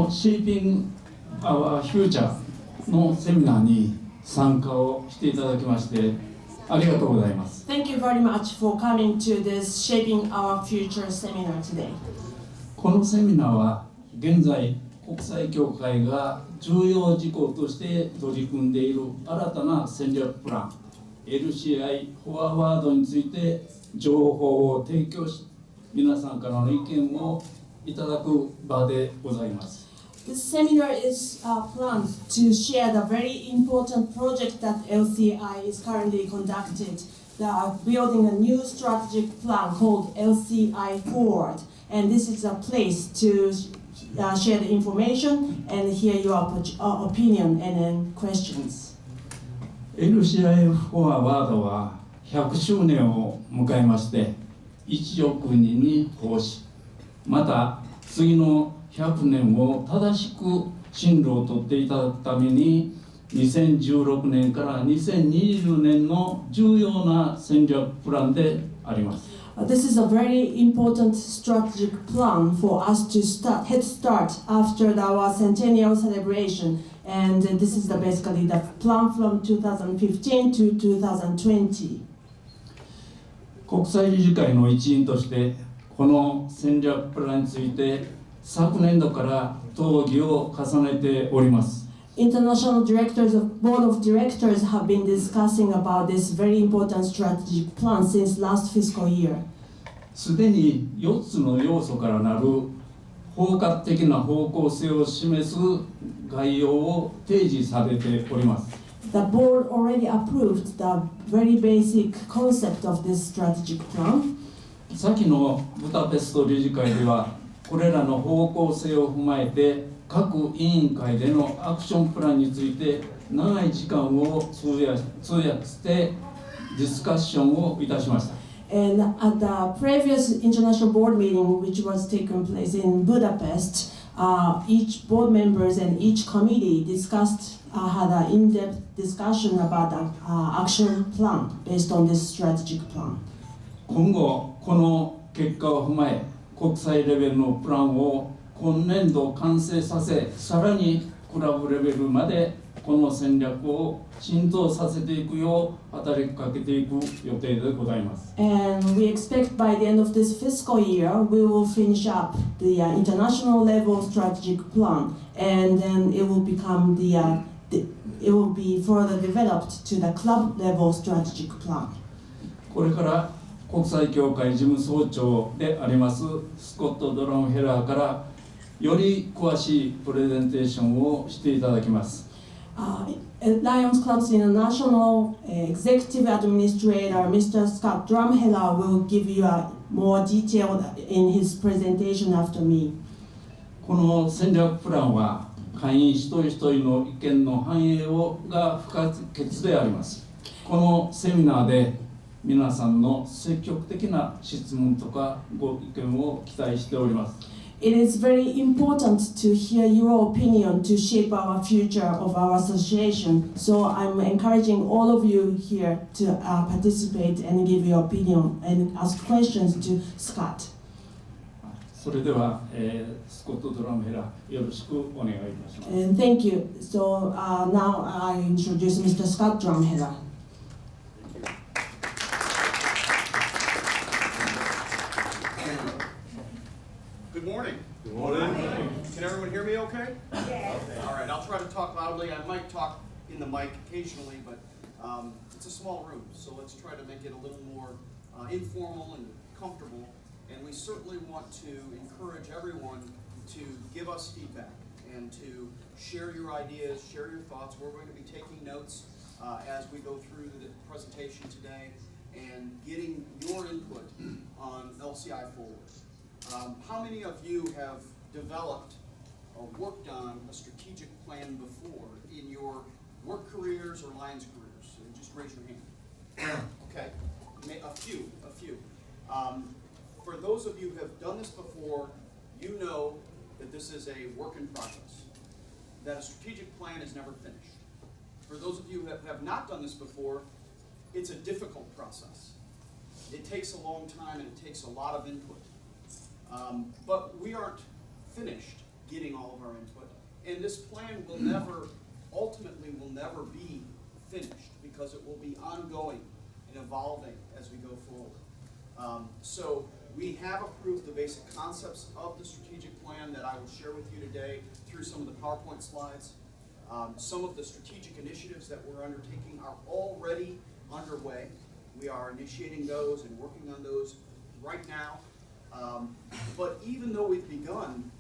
の Shaping Our Future のセミナーに参加をしていただきましてありがとうございます。 Thank you very much for coming to this Shaping Our Future seminar today. このセミナーは現在国際協会が重要事項として取り組んでいる新たな戦略プラン LCI フォアワードについて情報を提供し皆さんからの意見をいただく場でございます。 This seminar is planned to share the very important project that LCI is currently conducted. They are building a new strategic plan called LCI Forward, and this is a place to share the information and hear your opinion and then questions. LCI フォアワードは100周年を迎えまして1億人に奉仕、また次の100年を正しく進路をとっていただくために2016年から2020年の重要な戦略プランであります。This is a very important strategic plan for us to head start after our centennial celebration, and this is basically the plan from 2015 to 2020. 国際理事会の一員としてこの戦略プランについて昨年度から討議を重ねております。International directors of board of directors have been discussing about this very important strategic plan since last fiscal year. すでに4つの要素からなる包括的な方向性を示す概要を提示されております。The board already approved the very basic concept of this strategic plan. 先のブダペスト理事会ではこれらの方向性を踏まえて各委員会でのアクションプランについて長い時間を通訳してディスカッションをいたしました。And at the previous international board meeting, which was taken place in Budapest, each board members and each committee discussed, had an in-depth discussion about the action plan based on this strategic plan. 今後この結果を踏まえ国際レベルのプランを今年度完成させ、さらにクラブレベルまでこの戦略を浸透させていくよう働きかけていく予定でございます。And we expect by the end of this fiscal year, we will finish up the international level strategic plan, and then it will become it will be further developed to the club level strategic plan. これから国際協会事務総長でありますスコット・ドラムヘラーからより詳しいプレゼンテーションをしていただきます。Lions Club's International Executive Administrator, Mr. Scott Drumheller, will give you more detail in his presentation after me. この戦略プランは会員一人一人の意見の反映が不可欠であります。このセミナーで皆さんの積極的な質問とかご意見を期待しております。It is very important to hear your opinion to shape our future of our association. So I'm encouraging all of you here to participate and give your opinion and ask questions to Scott. それでは、スコット・ドラムヘラよろしくお願いいたします。And thank you. So now I introduce Mr. Scott Drumheller. Good morning. Good morning. Can everyone hear me okay? Yes. Okay. All right, I'll try to talk loudly. I might talk in the mic occasionally, but it's a small room, so let's try to make it a little more informal and comfortable. And we certainly want to encourage everyone to give us feedback and to share your ideas, share your thoughts. We're going to be taking notes as we go through the presentation today and getting your input on LCI Forward. How many of you have developed or worked on a strategic plan before in your work careers or Lions careers? So just raise your hand. Okay, a few. For those of you who have done this before, you know that this is a work in progress, that a strategic plan is never finished. For those of you who have not done this before, it's a difficult process. It takes a long time and it takes a lot of input. But we aren't finished getting all of our input. And this plan will never, ultimately will never be finished because it will be ongoing and evolving as we go forward. So we have approved the basic concepts of the strategic plan that I will share with you today through some of the PowerPoint slides. Some of the strategic initiatives that we're undertaking are already underway. We are initiating those and working on those right now. But even though we've begun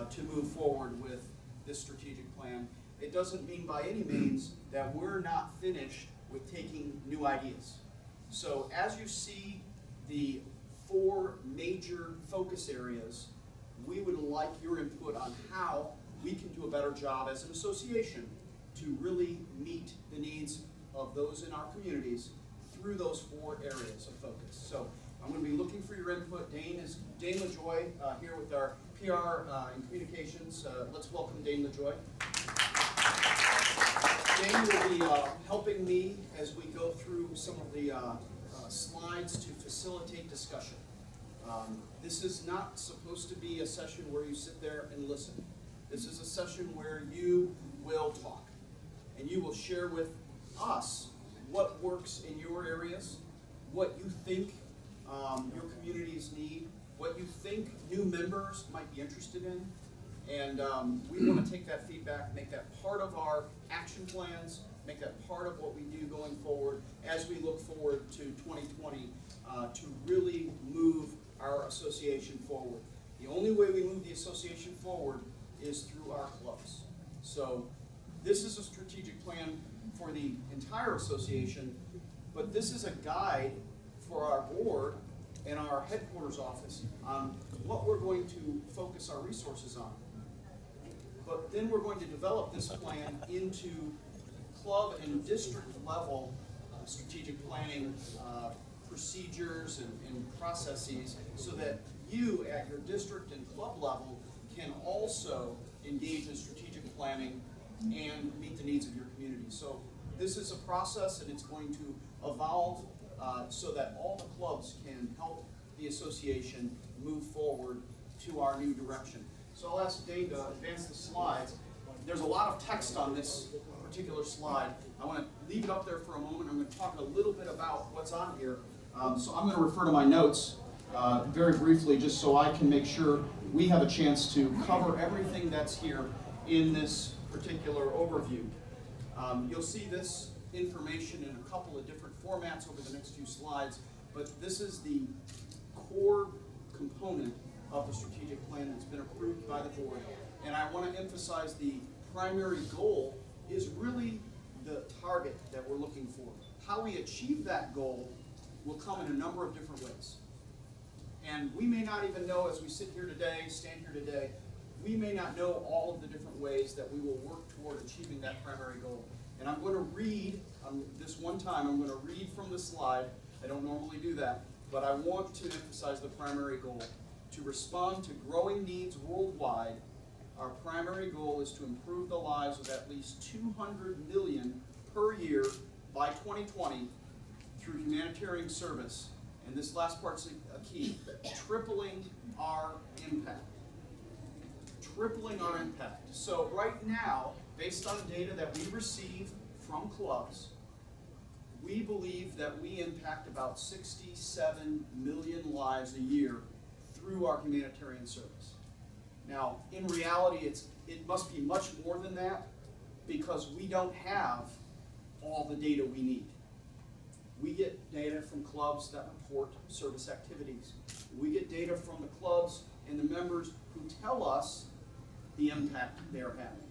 to move forward with this strategic plan, it doesn't mean by any means that we're not finished with taking new ideas. So as you see the 4 major focus areas, we would like your input on how we can do a better job as an association to really meet the needs of those in our communities through those 4 areas of focus. So I'm going to be looking for your input. Dane LaJoy here with our PR and communications. Let's welcome Dane LaJoy. Dane will be helping me as we go through some of the slides to facilitate discussion. This is not supposed to be a session where you sit there and listen. This is a session where you will talk and you will share with us what works in your areas, what you think your communities need, what you think new members might be interested in. And we want to take that feedback, make that part of our action plans, make that part of what we do going forward as we look forward to 2020 to really move our association forward. The only way we move the association forward is through our clubs. So this is a strategic plan for the entire association, but this is a guide for our board and our headquarters office on what we're going to focus our resources on. But then we're going to develop this plan into club and district level strategic planning procedures and processes so that you at your district and club level can also engage in strategic planning and meet the needs of your community. So this is a process and it's going to evolve so that all the clubs can help the association move forward to our new direction. So I'll ask Dane to advance the slides. There's a lot of text on this particular slide. I want to leave it up there for a moment. I'm going to talk a little bit about what's on here. So I'm going to refer to my notes very briefly just so I can make sure we have a chance to cover everything that's here in this particular overview. You'll see this information in a couple of different formats over the next few slides, but this is the core component of the strategic plan that's been approved by the board. And I want to emphasize the primary goal is really the target that we're looking for. How we achieve that goal will come in a number of different ways. And we may not even know as we sit here today, stand here today, we may not know all of the different ways that we will work toward achieving that primary goal. And I'm going to read, this one time, I'm going to read from the slide. I don't normally do that, but I want to emphasize the primary goal. To respond to growing needs worldwide, our primary goal is to improve the lives of at least 200 million per year by 2020 through humanitarian service. And this last part's a key, tripling our impact. Tripling our impact. So right now, based on data that we receive from clubs, we believe that we impact about 67 million lives a year through our humanitarian service. Now, in reality, it must be much more than that because we don't have all the data we need. We get data from clubs that report service activities. We get data from the clubs and the members who tell us the impact they're having.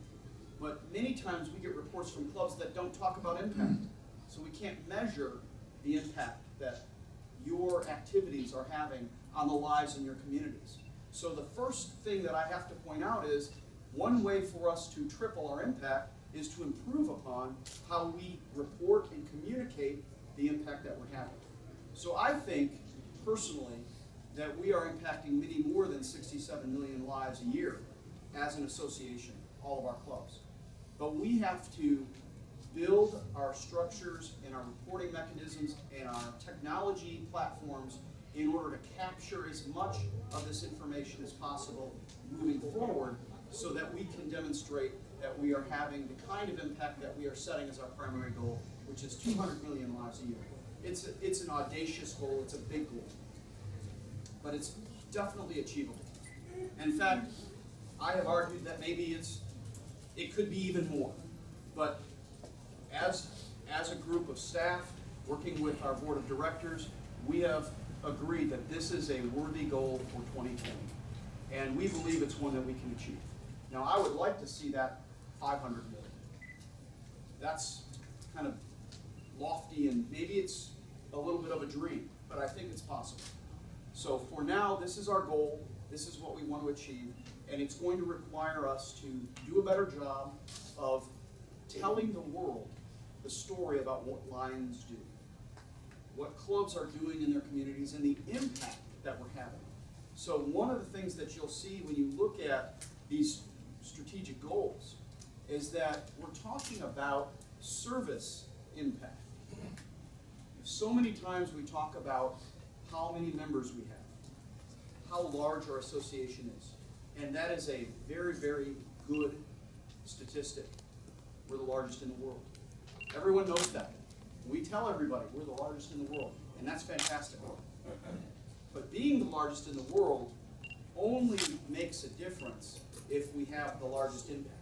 But many times we get reports from clubs that don't talk about impact. So we can't measure the impact that your activities are having on the lives in your communities. So the first thing that I have to point out is one way for us to triple our impact is to improve upon how we report and communicate the impact that we're having. So I think, personally, that we are impacting many more than 67 million lives a year as an association, all of our clubs. But we have to build our structures and our reporting mechanisms and our technology platforms in order to capture as much of this information as possible moving forward so that we can demonstrate that we are having the kind of impact that we are setting as our primary goal, which is 200 million lives a year. It's an audacious goal, it's a big goal, but it's definitely achievable. In fact, I have argued that maybe it could be even more, but as a group of staff working with our board of directors, we have agreed that this is a worthy goal for 2020, and we believe it's one that we can achieve. Now, I would like to see that 500 million. That's kind of lofty, and maybe it's a little bit of a dream, but I think it's possible. So for now, this is our goal, this is what we want to achieve, and it's going to require us to do a better job of telling the world the story about what Lions do, what clubs are doing in their communities, and the impact that we're having. So one of the things that you'll see when you look at these strategic goals is that we're talking about service impact. So many times we talk about how many members we have, how large our association is, and that is a very, very good statistic. We're the largest in the world. Everyone knows that. We tell everybody we're the largest in the world, and that's fantastic. But being the largest in the world only makes a difference if we have the largest impact.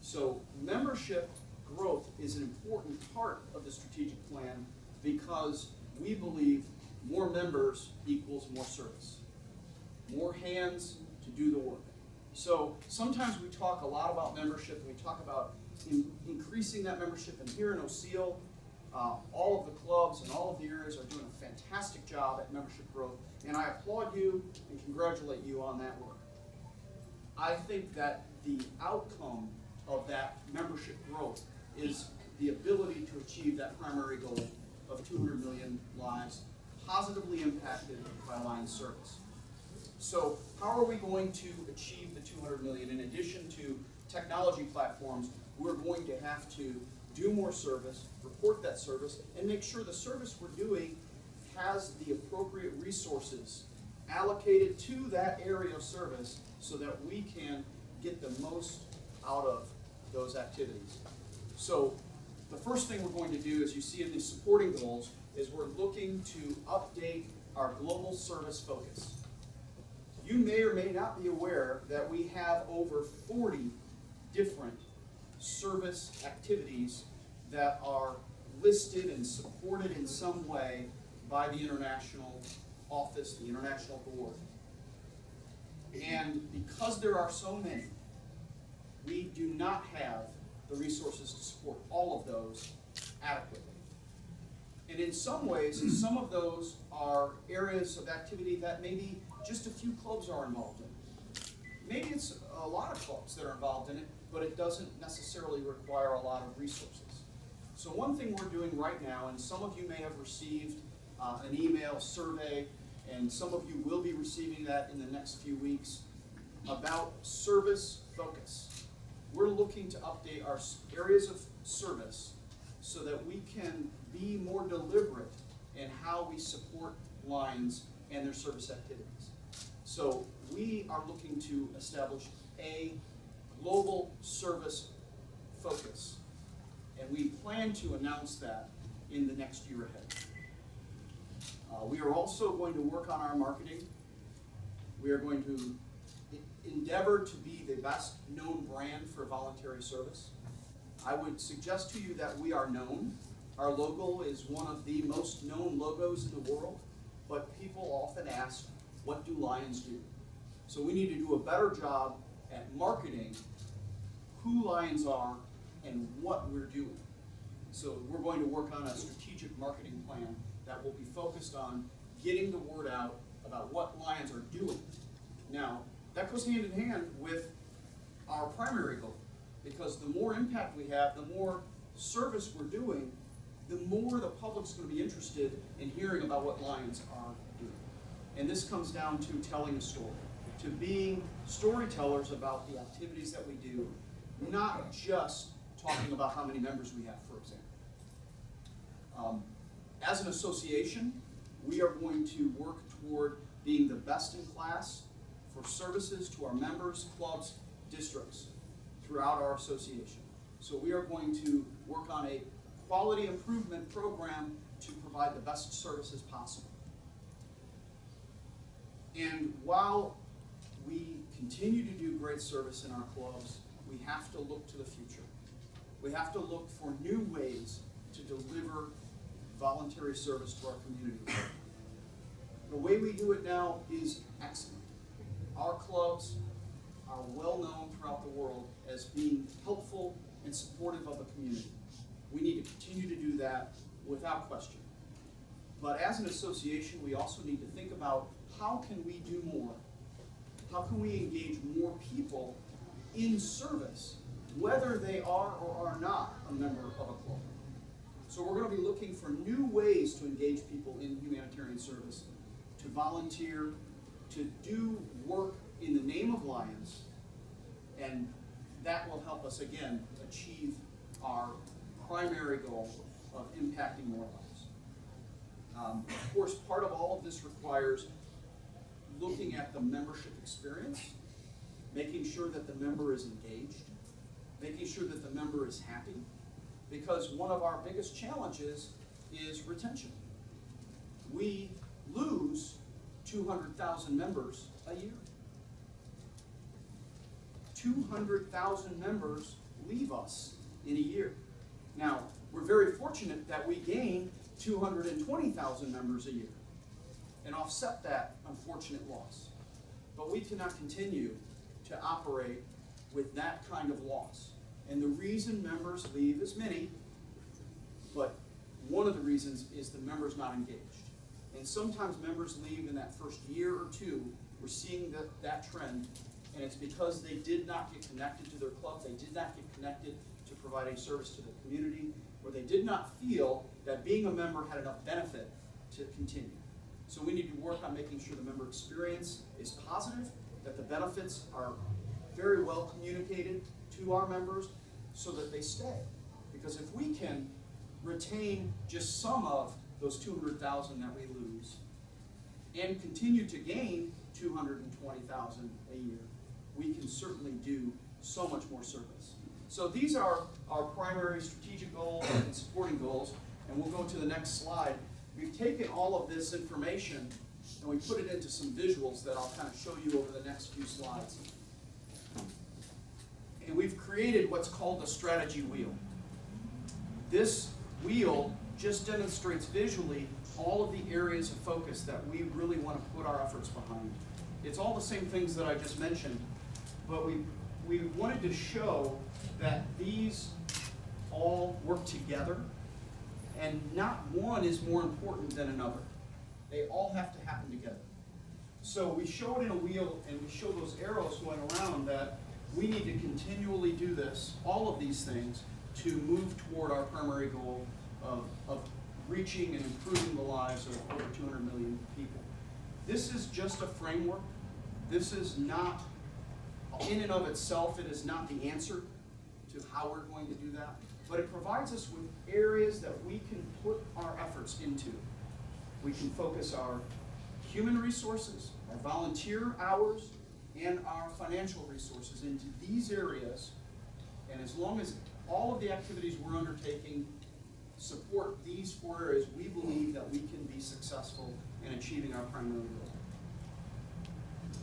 So membership growth is an important part of the strategic plan because we believe more members equals more service, more hands to do the work. So sometimes we talk a lot about membership, and we talk about increasing that membership, and here in Osceola, all of the clubs and all of the areas are doing a fantastic job at membership growth, and I applaud you and congratulate you on that work. I think that the outcome of that membership growth is the ability to achieve that primary goal of 200 million lives positively impacted by Lions service. So how are we going to achieve the 200 million? In addition to technology platforms, we're going to have to do more service, report that service, and make sure the service we're doing has the appropriate resources allocated to that area of service so that we can get the most out of those activities. So the first thing we're going to do, as you see in these supporting goals, is we're looking to update our global service focus. You may or may not be aware that we have over 40 different service activities that are listed and supported in some way by the international office, the international board. And because there are so many, we do not have the resources to support all of those adequately. And in some ways, some of those are areas of activity that maybe just a few clubs are involved in. Maybe it's a lot of clubs that are involved in it, but it doesn't necessarily require a lot of resources. So one thing we're doing right now, and some of you may have received an email survey, and some of you will be receiving that in the next few weeks, about service focus. We're looking to update our areas of service so that we can be more deliberate in how we support Lions and their service activities. So we are looking to establish a global service focus, and we plan to announce that in the next year ahead. We are also going to work on our marketing. We are going to endeavor to be the best known brand for voluntary service. I would suggest to you that we are known. Our logo is one of the most known logos in the world, but people often ask, what do Lions do? So we need to do a better job at marketing who Lions are and what we're doing. So we're going to work on a strategic marketing plan that will be focused on getting the word out about what Lions are doing. Now, that goes hand in hand with our primary goal, because the more impact we have, the more service we're doing, the more the public's going to be interested in hearing about what Lions are doing. And this comes down to telling a story, to being storytellers about the activities that we do, not just talking about how many members we have, for example. As an association, we are going to work toward being the best in class for services to our members, clubs, districts throughout our association. So we are going to work on a quality improvement program to provide the best services possible. And while we continue to do great service in our clubs, we have to look to the future. We have to look for new ways to deliver voluntary service to our community. The way we do it now is excellent. Our clubs are well known throughout the world as being helpful and supportive of the community. We need to continue to do that without question. But as an association, we also need to think about how can we do more? How can we engage more people in service, whether they are or are not a member of a club? So we're going to be looking for new ways to engage people in humanitarian service, to volunteer, to do work in the name of Lions, and that will help us, again, achieve our primary goal of impacting more lives. Of course, part of all of this requires looking at the membership experience, making sure that the member is engaged, making sure that the member is happy, because one of our biggest challenges is retention. We lose 200,000 members a year. 200,000 members leave us in a year. Now, we're very fortunate that we gain 220,000 members a year and offset that unfortunate loss. But we cannot continue to operate with that kind of loss. And the reason members leave is many, but one of the reasons is the member's not engaged. And sometimes members leave in that first year or two. We're seeing that trend, and it's because they did not get connected to their club, they did not get connected to providing service to the community, or they did not feel that being a member had enough benefit to continue. So we need to work on making sure the member experience is positive, that the benefits are very well communicated to our members so that they stay. Because if we can retain just some of those 200,000 that we lose and continue to gain 220,000 a year, we can certainly do so much more service. So these are our primary strategic goals and supporting goals, and we'll go to the next slide. We've taken all of this information and we put it into some visuals that I'll kind of show you over the next few slides. And we've created what's called a strategy wheel. This wheel just demonstrates visually all of the areas of focus that we really want to put our efforts behind. It's all the same things that I just mentioned, but we wanted to show that these all work together, and not one is more important than another. They all have to happen together. So we show it in a wheel, and we show those arrows going around that we need to continually do this, all of these things, to move toward our primary goal of reaching and improving the lives of over 200 million people. This is just a framework. This is not, in and of itself, it is not the answer to how we're going to do that, but it provides us with areas that we can put our efforts into. We can focus our human resources, our volunteer hours, and our financial resources into these areas, and as long as all of the activities we're undertaking support these 4 areas, we believe that we can be successful in achieving our primary goal.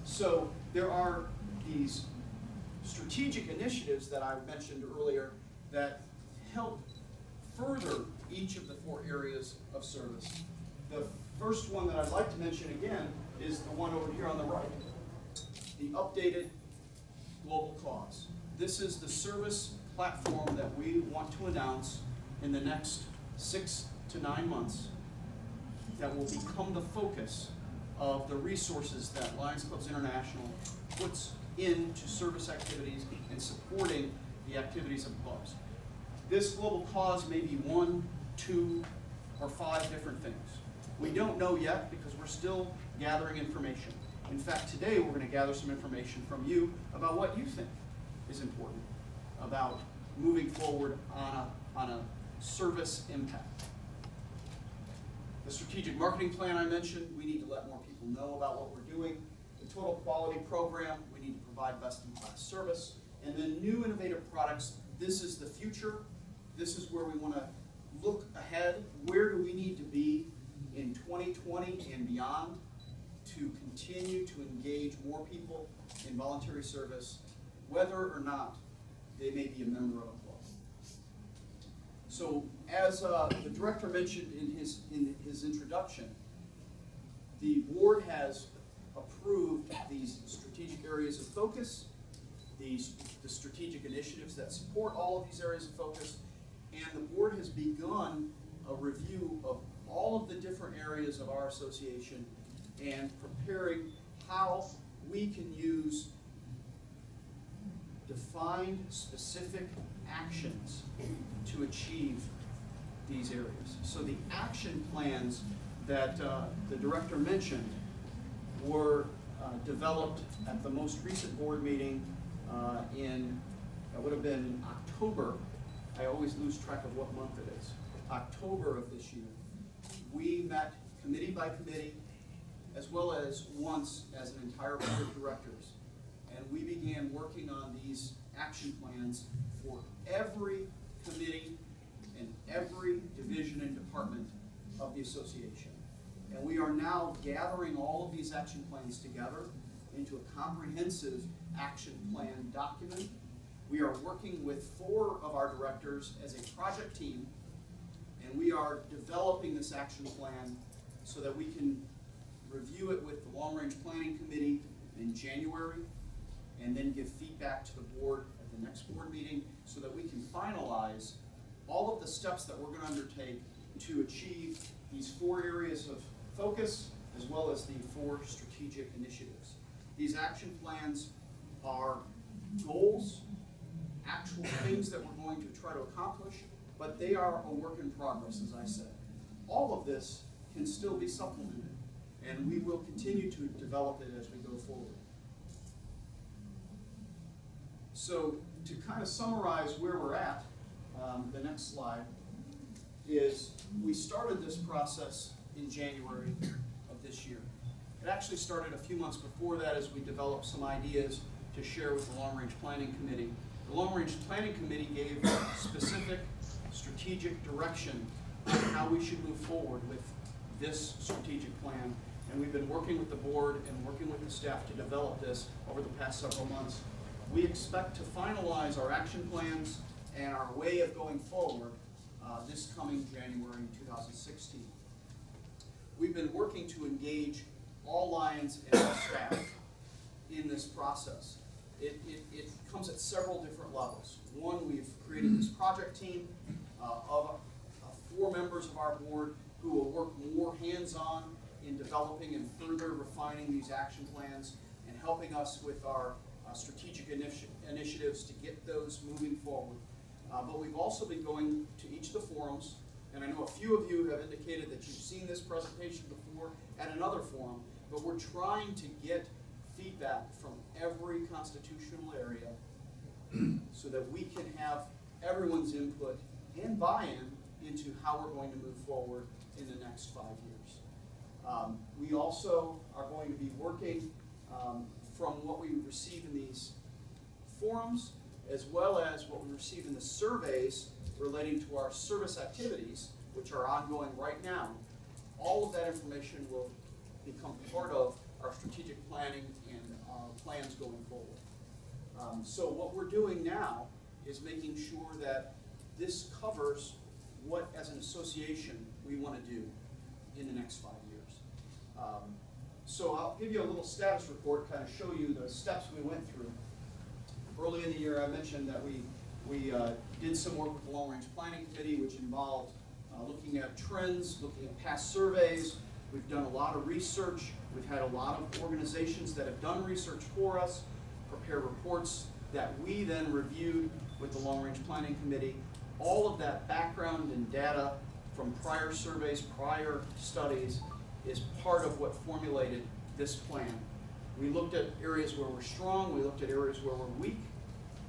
So there are these strategic initiatives that I mentioned earlier that help further each of the 4 areas of service. The first one that I'd like to mention again is the one over here on the right, the updated global cause. This is the service platform that we want to announce in the next 6 to 9 months that will become the focus of the resources that Lions Clubs International puts into service activities and supporting the activities of clubs. This global cause may be 1, 2, or 5 different things. We don't know yet because we're still gathering information. In fact, today we're going to gather some information from you about what you think is important about moving forward on a service impact. The strategic marketing plan I mentioned, we need to let more people know about what we're doing. the total quality program, we need to provide best-in-class service. And then new innovative products, this is the future. This is where we want to look ahead. Where do we need to be in 2020 and beyond to continue to engage more people in voluntary service, whether or not they may be a member of a club. So as the director mentioned in his introduction, the board has approved these strategic areas of focus, the strategic initiatives that support all of these areas of focus, and the board has begun a review of all of the different areas of our association and preparing how we can use defined specific actions to achieve these areas. So the action plans that the director mentioned were developed at the most recent board meeting it would have been October. I always lose track of what month it is. October of this year. We met committee by committee, as well as once as an entire board of directors. And we began working on these action plans for every committee and every division and department of the association. And we are now gathering all of these action plans together into a comprehensive action plan document. We are working with 4 of our directors as a project team, and we are developing this action plan so that we can review it with the Long Range Planning Committee in January, and then give feedback to the board at the next board meeting so that we can finalize all of the steps that we're going to undertake to achieve these 4 areas of focus, as well as the 4 strategic initiatives. These action plans are goals, actual things that we're going to try to accomplish, but they are a work in progress, as I said. All of this can still be supplemented, and we will continue to develop it as we go forward. So to kind of summarize where we're at, the next slide, is we started this process in January of this year. It actually started a few months before that as we developed some ideas to share with the Long Range Planning Committee. The Long Range Planning Committee gave specific strategic direction on how we should move forward with this strategic plan. And we've been working with the board and working with the staff to develop this over the past several months. We expect to finalize our action plans and our way of going forward this coming January 2016. We've been working to engage all lines and all staff in this process. It comes at several different levels. One, we've created this project team of 4 members of our board who will work more hands-on in developing and further refining these action plans and helping us with our strategic initiatives to get those moving forward. But we've also been going to each of the forums, and I know a few of you have indicated that you've seen this presentation before at another forum, but we're trying to get feedback from every constitutional area so that we can have everyone's input and buy-in into how we're going to move forward in the next 5 years. We also are going to be working from what we receive in these forums, as well as what we receive in the surveys relating to our service activities, which are ongoing right now. All of that information will become part of our strategic planning and our plans going forward. So what we're doing now is making sure that this covers what, as an association, we want to do in the next 5 years. So I'll give you a little status report, kind of show you the steps we went through. Early in the year, I mentioned that we did some work with the Long Range Planning Committee, which involved looking at trends, looking at past surveys. We've done a lot of research. We've had a lot of organizations that have done research for us, prepare reports that we then reviewed with the Long Range Planning Committee. All of that background and data from prior surveys, prior studies, is part of what formulated this plan. We looked at areas where we're strong, we looked at areas where we're weak,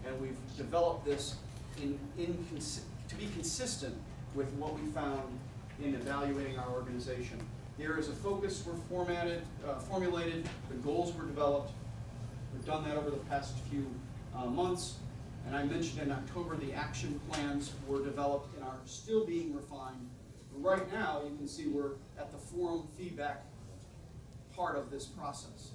and we've developed this to be consistent with what we found in evaluating our organization. The areas of focus were formulated, the goals were developed. We've done that over the past few months. And I mentioned in October the action plans were developed and are still being refined. Right now, you can see we're at the forum feedback part of this process.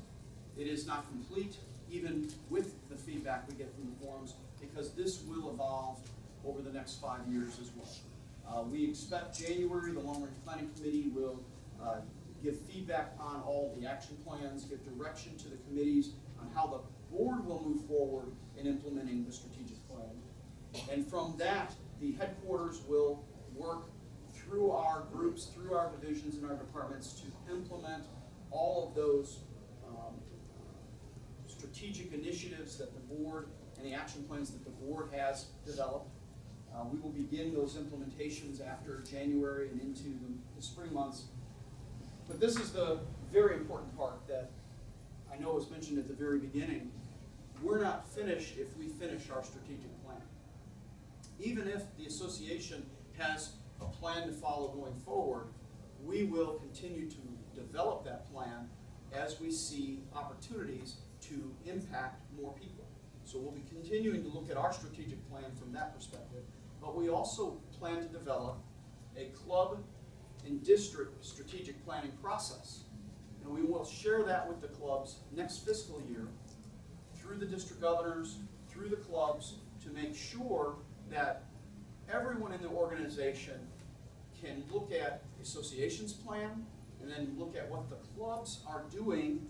It is not complete, even with the feedback we get from the forums, because this will evolve over the next 5 years as well. We expect January, the Long Range Planning Committee will give feedback on all the action plans, give direction to the committees on how the board will move forward in implementing the strategic plan. And from that, the headquarters will work through our groups, through our divisions and our departments to implement all of those strategic initiatives that the board and the action plans that the board has developed. We will begin those implementations after January and into the spring months. But this is the very important part that I know was mentioned at the very beginning. We're not finished if we finish our strategic plan. Even if the association has a plan to follow going forward, we will continue to develop that plan as we see opportunities to impact more people. So we'll be continuing to look at our strategic plan from that perspective, but we also plan to develop a club and district strategic planning process. And we will share that with the clubs next fiscal year through the district governors, through the clubs, to make sure that everyone in the organization can look at the association's plan and then look at what the clubs are doing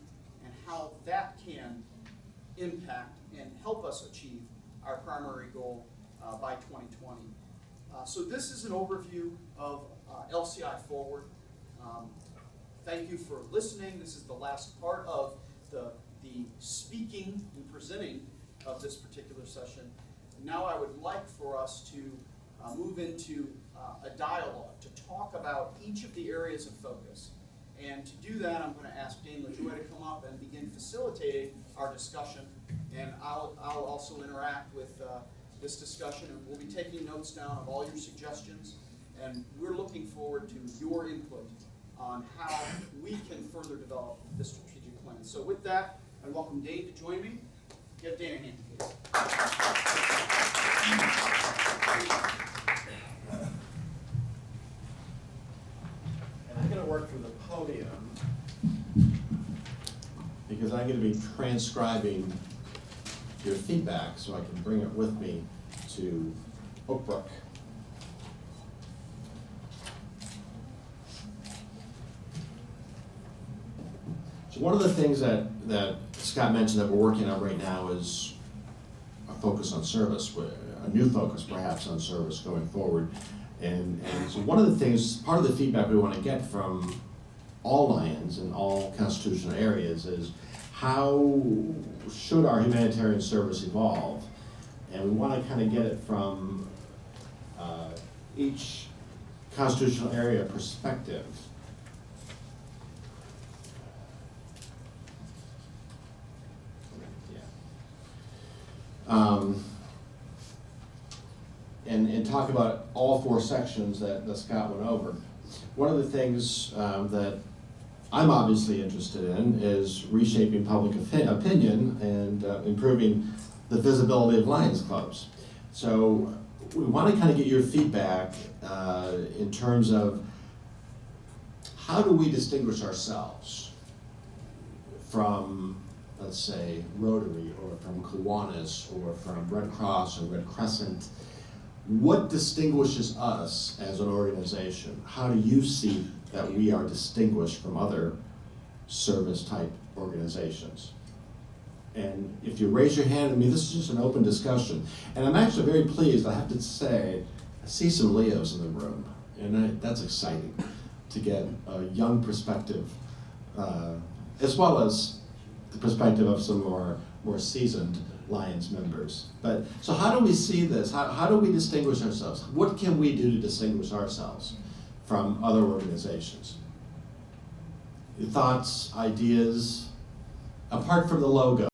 and how that can impact and help us achieve our primary goal by 2020. So this is an overview of LCI Forward. Thank you for listening. This is the last part of the speaking and presenting of this particular session. Now I would like for us to move into a dialogue to talk about each of the areas of focus. And to do that, I'm going to ask Dane LaJoy to come up and begin facilitating our discussion. And I'll also interact with this discussion, and we'll be taking notes down of all your suggestions. And we're looking forward to your input on how we can further develop this strategic plan. So with that, I welcome Dane to join me. Give Dane a hand, please. And I'm going to work from the podium because I'm going to be transcribing your feedback so I can bring it with me to Oak Brook. So one of the things that Scott mentioned that we're working on right now is a focus on service, a new focus perhaps on service going forward. And so one of the things, part of the feedback we want to get from all Lions in all constitutional areas is how should our humanitarian service evolve? And we want to kind of get it from each constitutional area perspective. And talk about all four sections that Scott went over. One of the things that I'm obviously interested in is reshaping public opinion and improving the visibility of Lions clubs. So we want to kind of get your feedback in terms of how do we distinguish ourselves from, let's say, Rotary or from Kiwanis or from Red Cross or Red Crescent. What distinguishes us as an organization? How do you see that we are distinguished from other service-type organizations? And if you raise your hand, I mean, this is just an open discussion. And I'm actually very pleased, I have to say, I see some Leos in the room, and that's exciting to get a young perspective, as well as the perspective of some more seasoned Lions members. But so how do we see this? How do we distinguish ourselves? What can we do to distinguish ourselves from other organizations? Your thoughts, ideas, apart from the logo.